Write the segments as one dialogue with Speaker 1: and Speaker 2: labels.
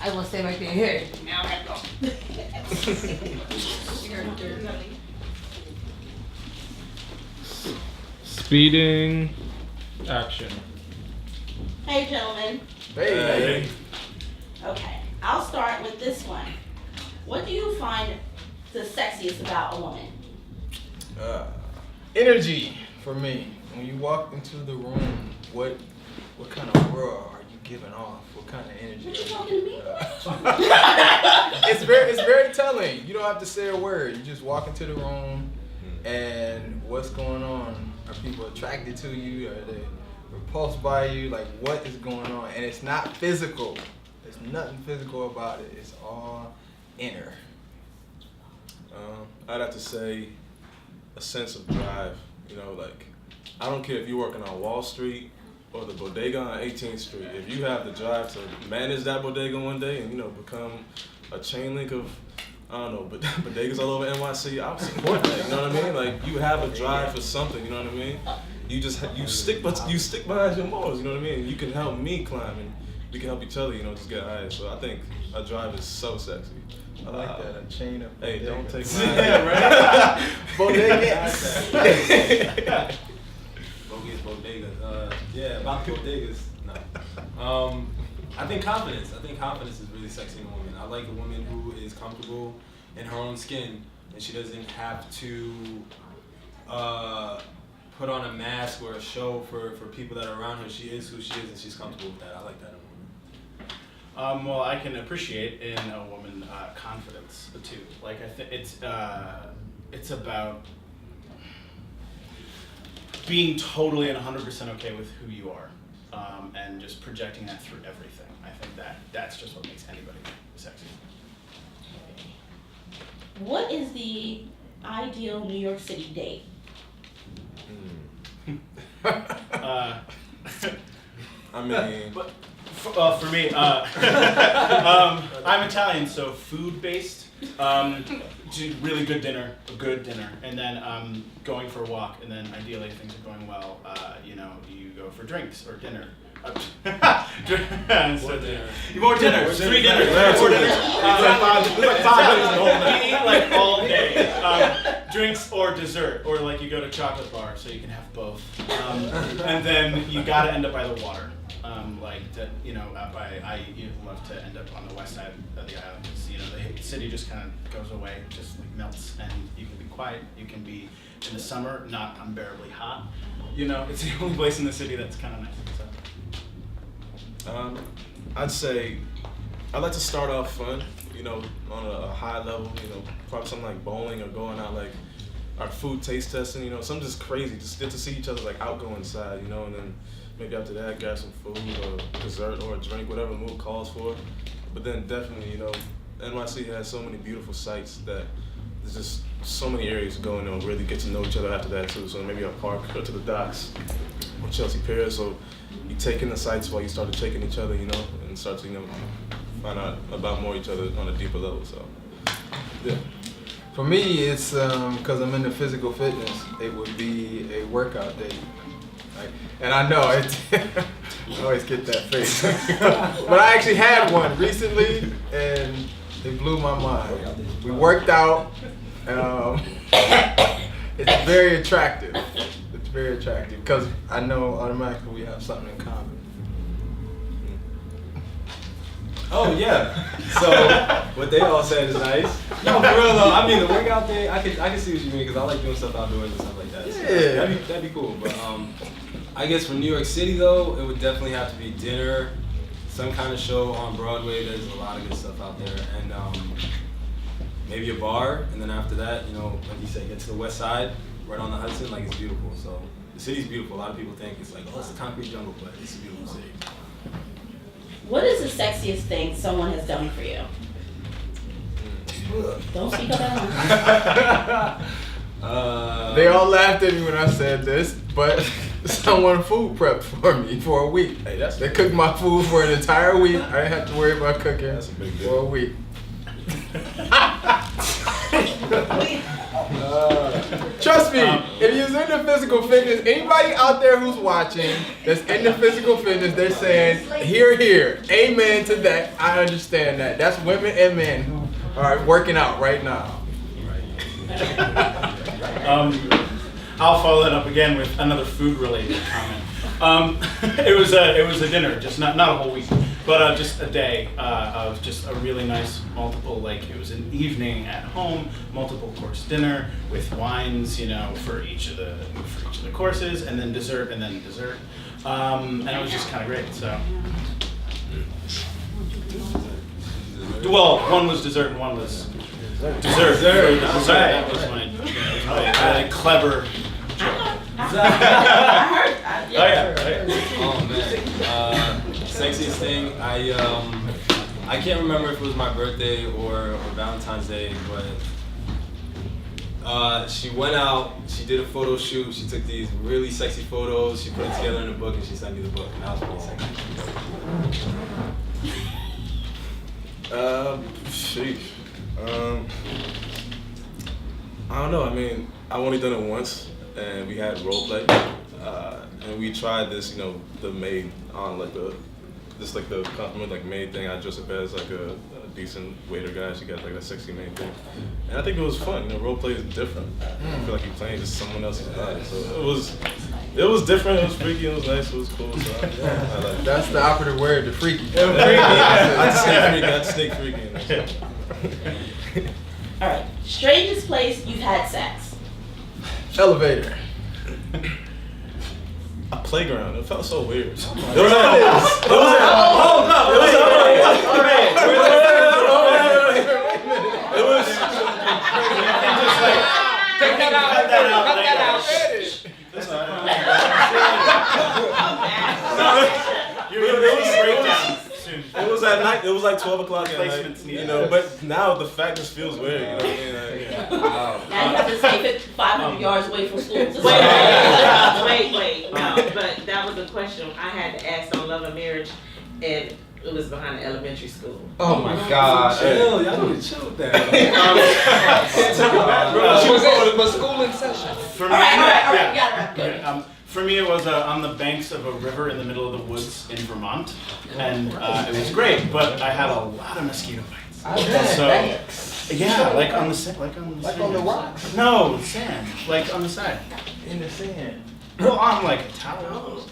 Speaker 1: I will stay right there. Here. Now I gotta go.
Speaker 2: Speeding. Action.
Speaker 3: Hey, gentlemen.
Speaker 4: Hey.
Speaker 3: Okay, I'll start with this one. What do you find the sexiest about a woman?
Speaker 4: Energy for me. When you walk into the room, what kind of aura are you giving off? What kind of energy?
Speaker 3: What you talking to me?
Speaker 4: It's very telling. You don't have to say a word. You just walk into the room, and what's going on? Are people attracted to you? Are they repulsed by you? Like, what is going on? And it's not physical. There's nothing physical about it. It's all inner.
Speaker 5: I'd have to say a sense of drive. You know, like, I don't care if you're working on Wall Street or the bodega on 18th Street. If you have the drive to manage that bodega one day and, you know, become a chain link of, I don't know, but bodegas all over NYC, I'll support that, you know what I mean? Like, you have a drive for something, you know what I mean? You just, you stick behind your morals, you know what I mean? You can help me climb and we can help each other, you know, just get higher. So I think a drive is so sexy.
Speaker 4: I like that, a chain of
Speaker 5: Hey, don't
Speaker 4: bodegas.
Speaker 5: take my
Speaker 4: Yeah, right? Bodegas.
Speaker 6: Bodegas. Yeah, about bodegas. No. I think confidence. I think confidence is really sexy in a woman. I like a woman who is comfortable in her own skin and she doesn't have to put on a mask or a show for people that are around her. She is who she is and she's comfortable with that. I like that in a woman.
Speaker 7: Well, I can appreciate in a woman confidence too. Like I think it's about being totally and 100% okay with who you are, and just projecting that through everything. I think that's just what makes anybody sexy.
Speaker 3: What is the ideal New York City date?
Speaker 5: I mean...
Speaker 7: For me, I'm Italian, so food-based. Really good dinner, and then going for a walk, and then ideally, if things are going well, you go for drinks or dinner. More dinners, 3 dinners, 4 dinners. We eat like all day. Drinks or dessert, or like you go to chocolate bar, so you can have both. And then you gotta end up by the water. I love to end up on the west side of the island because the city just kind of goes away, just like melts, and you can be quiet. You can be in the summer not unbearably hot. It's the only place in the city that's kind of nice. So.
Speaker 5: I'd say I'd like to start off fun, on a high level, probably something like bowling or going out like our food taste testing, something just crazy, just get to see each other like out go inside, and then maybe after that grab some food or dessert or a drink, whatever the mood calls for. But then definitely, NYC has so many beautiful sights that there's just so many areas to go and really get to know each other after that too. So maybe a park or to the docks or Chelsea Pier. So you take in the sights while you start to check in each other, and start to, find out about more each other on a deeper level. So, yeah.
Speaker 4: For me, it's because I'm into physical fitness. It would be a workout day. And I know I always get that face, but I actually had one recently, and it blew my mind. We worked out. It's very attractive. It's very attractive because I know automatically we have something in common.
Speaker 6: Oh yeah. So what they all said is nice. No, for real though. I mean, the workout thing, I can see what you mean because I like doing stuff outdoors and stuff like that. So
Speaker 4: Yeah.
Speaker 6: that'd be cool. But I guess for New York City though, it would definitely have to be dinner, some kind of show on Broadway. There's a lot of good stuff out there, and maybe a bar. And then after that, like you said, get to the West Side, right on the Hudson. Like it's beautiful. So the city's beautiful. A lot of people think it's like, oh, it's a concrete jungle, but it's a beautiful city.
Speaker 3: What is the sexiest thing someone has done for you? Don't speak up loud.
Speaker 4: They all laughed at me when I said this, but someone food prepped for me for a week.
Speaker 5: Hey,
Speaker 4: they cooked my food for an entire week. I didn't have to worry about cooking
Speaker 5: That's a big deal.
Speaker 4: for a week. Trust me, if you're into physical fitness, anybody out there who's watching that's into physical fitness, they're saying, hear, hear. Amen to that. I understand that. That's women and men who are working out right now.
Speaker 7: I'll follow that up again with another food-related comment. It was a dinner, just not a whole week, but just a day of just a really nice multiple, like it was an evening at home, multiple course dinner with wines, for each of the courses, and then dessert, and it was just kind of great. So, well, one was dessert and one was dessert. That was my clever.
Speaker 3: I heard.
Speaker 6: Oh man. Sexiest thing, I can't remember if it was my birthday or Valentine's Day, but she went out, she did a photo shoot, she took these really sexy photos, she put it together in a book, and she sent me the book, and that was pretty sexy.
Speaker 5: Sheesh. I don't know. I mean, I've only done it once, and we had role play, and we tried this, the maid on like the compliment like maid thing. I dressed up as like a decent waiter guy. She got like a sexy maid thing, and I think it was fun. Role play is different. I feel like you're playing just someone else's body, so it was different. It was freaky. It was nice. It was cool. So I like it.
Speaker 4: That's the operative word, the freaky.
Speaker 5: I'd stay freaky.
Speaker 3: All right. Strangest place you've had sex?
Speaker 4: Elevator.
Speaker 5: A playground. It felt so weird. It was
Speaker 1: Take that out. Cut that out.
Speaker 5: It was at night. It was like 12 o'clock at night.
Speaker 7: Placements needed.
Speaker 5: But now the fact just feels weird.
Speaker 3: Now you have to stay 500 yards away from school.
Speaker 1: Wait, no, but that was a question I had to ask on Love and Marriage, and it was behind the elementary school.
Speaker 4: Oh my God.
Speaker 6: Chill, y'all need to chill with that.
Speaker 4: Was school in session?
Speaker 7: For me,
Speaker 3: All right.
Speaker 7: yeah.
Speaker 3: You got it.
Speaker 7: Okay, for me, it was on the banks of a river in the middle of the woods in Vermont, and it was great. But I had a lot of mosquito bites. Yeah, like on the sand.
Speaker 4: Like on the rocks?
Speaker 7: No, sand. Like on the side.
Speaker 4: In the sand.
Speaker 7: Well, on like a towel.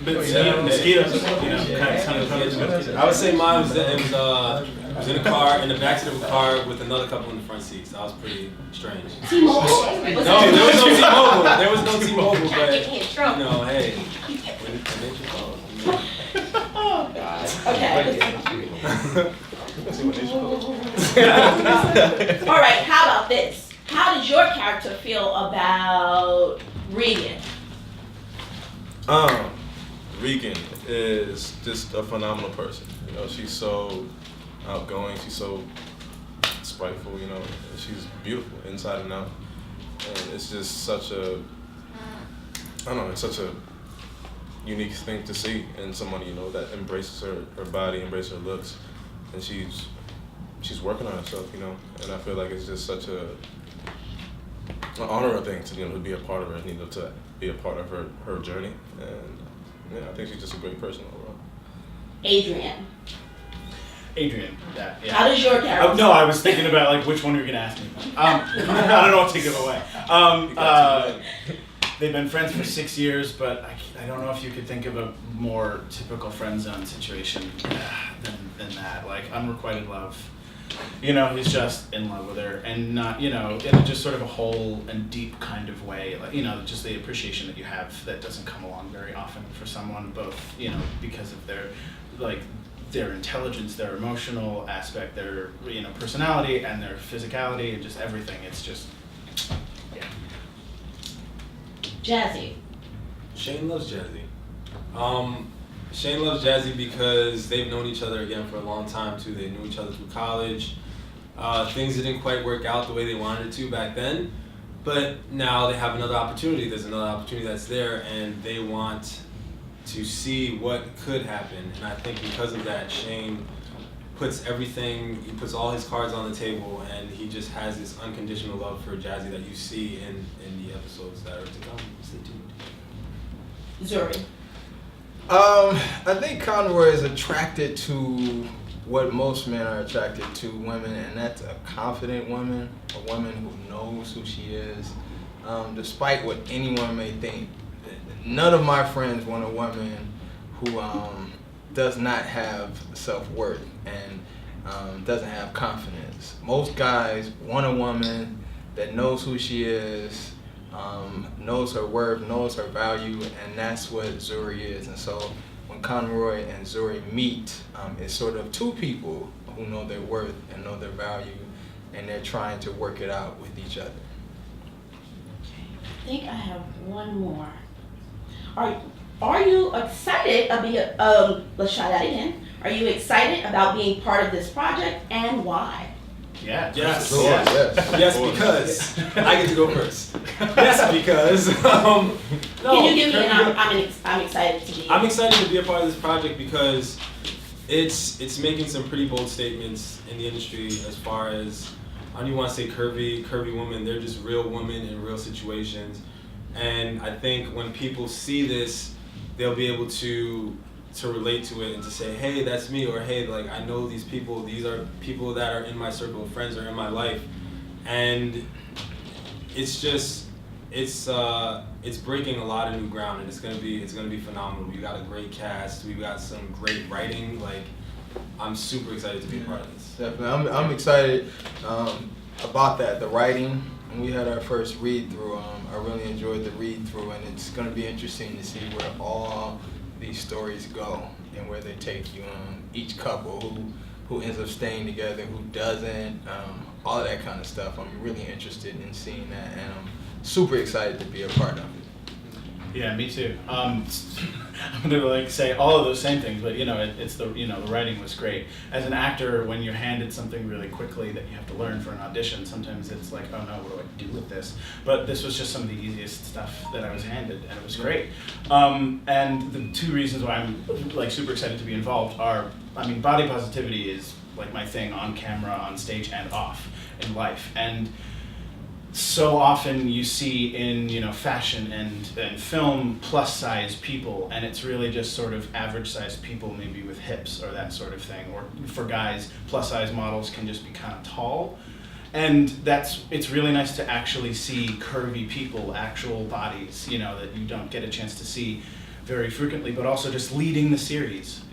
Speaker 7: But mosquitoes, kind of covers.
Speaker 6: I would say mine was in a car, in the backseat of a car with another couple in the front seats. That was pretty strange.
Speaker 3: T-Mobile?
Speaker 6: No, there was no T-Mobile. There was no T-Mobile, but hey, when nature calls.
Speaker 3: Oh God. Okay. All right. How about this? How did your character feel about Regan?
Speaker 5: Regan is just a phenomenal person. She's so outgoing. She's so spiteful. She's beautiful inside and out. And it's just such a, it's such a unique thing to see in somebody, that embraces her body, embraces her looks, and she's working on herself, and I feel like it's just such an honor thing to be a part of her, to be a part of her journey, and yeah, I think she's just a great person overall.
Speaker 3: Adrian.
Speaker 7: Yeah.
Speaker 3: How does your character?
Speaker 7: No, I was thinking about like which one you're gonna ask me. I don't know what to give away. They've been friends for 6 years, but I don't know if you could think of a more typical friend zone situation than that. Like unrequited love. He's just in love with her, and not, in just sort of a whole and deep kind of way. Like, just the appreciation that you have that doesn't come along very often for someone, both, because of their intelligence, their emotional aspect, their, personality, and their physicality, and just everything. It's just, yeah.
Speaker 3: Jazzy.
Speaker 6: Shane loves Jazzy. Shane loves Jazzy because they've known each other again for a long time too. They knew each other through college. Things didn't quite work out the way they wanted it to back then, but now they have another opportunity. There's another opportunity that's there, and they want to see what could happen. And I think because of that, Shane puts all his cards on the table, and he just has this unconditional love for Jazzy that you see in the episodes that are to come. Stay tuned.
Speaker 3: Zuri.
Speaker 4: I think Conroy is attracted to what most men are attracted to women, and that's a confident woman, a woman who knows who she is, despite what anyone may think. None of my friends want a woman who does not have self-worth and doesn't have confidence. Most guys want a woman that knows who she is, knows her worth, knows her value, and that's what Zuri is. And so when Conroy and Zuri meet, it's sort of two people who know their worth and know their value, and they're trying to work it out with each other.
Speaker 3: I think I have one more. Are you excited let's try that again. Are you excited about being part of this project, and why?
Speaker 7: Yeah.
Speaker 6: Yes.
Speaker 4: Yes.
Speaker 6: Yes, because I get to go first. Yes, because no.
Speaker 3: Can you give me
Speaker 6: Curvy
Speaker 3: I'm excited to be.
Speaker 6: I'm excited to be a part of this project because it's making some pretty bold statements in the industry as far as, I don't even want to say curvy women. They're just real women in real situations, and I think when people see this, they'll be able to relate to it and to say, hey, that's me, or hey, like, I know these people. These are people that are in my circle of friends or in my life, and it's just it's breaking a lot of new ground, and it's gonna be phenomenal. We got a great cast. We got some great writing. Like, I'm super excited to be a part of this.
Speaker 4: Definitely, I'm excited about that. The writing. When we had our first read through, I really enjoyed the read through, and it's going to be interesting to see where all these stories go and where they take you. Each couple who ends up staying together, who doesn't, all of that kind of stuff. I'm really interested in seeing that, and I'm super excited to be a part of it.
Speaker 7: Yeah, me too. I'm gonna say all of those same things, but it's the the writing was great. As an actor, when you're handed something really quickly that you have to learn for an audition, sometimes it's like, oh no, what do I do with this? But this was just some of the easiest stuff that I was handed, and it was great. And the two reasons why I'm super excited to be involved are, body positivity is like my thing on camera, on stage, and off in life, and so often you see in fashion and film plus size people, and it's really just sort of average sized people, maybe with hips or that sort of thing. Or for guys, plus size models can just be kind of tall, and it's really nice to actually see curvy people, actual bodies, that you don't get a chance to see very frequently, but also just leading the series,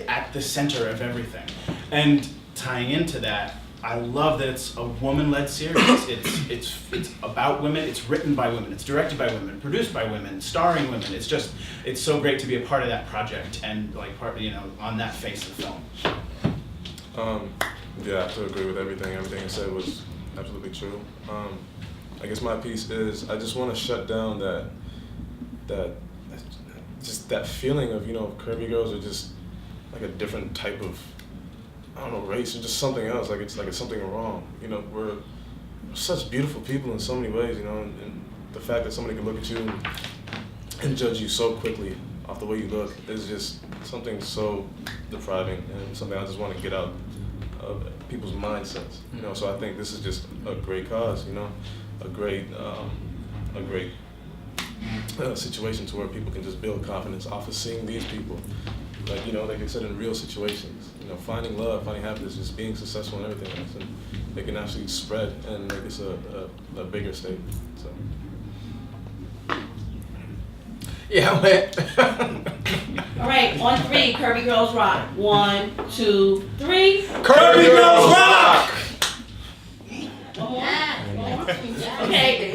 Speaker 7: at the center of everything. And tying into that, I love that it's a woman-led series. It's about women. It's written by women. It's directed by women. Produced by women. Starring women. It's so great to be a part of that project and on that face of film.
Speaker 5: Yeah, I have to agree with everything. Everything you said was absolutely true. I guess my piece is I just want to shut down that feeling of curvy girls are just like a different type of, I don't know, race or just something else. Like it's something wrong. We're such beautiful people in so many ways. And the fact that somebody can look at you and judge you so quickly off the way you look is just something so depriving, and something I just want to get out of people's mindsets. So I think this is just a great cause. A great situation to where people can just build confidence off of seeing these people. Like, they can sit in real situations, finding love, finding happiness, just being successful and everything else, and they can actually spread and make this a bigger statement. So.
Speaker 4: Yeah, man.
Speaker 3: All right, on three, Curvy Girls Rock. 1, 2, 3.
Speaker 4: Curvy Girls Rock!
Speaker 3: One more? Okay,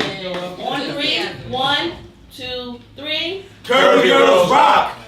Speaker 3: on three. 1, 2, 3.
Speaker 4: Curvy Girls Rock!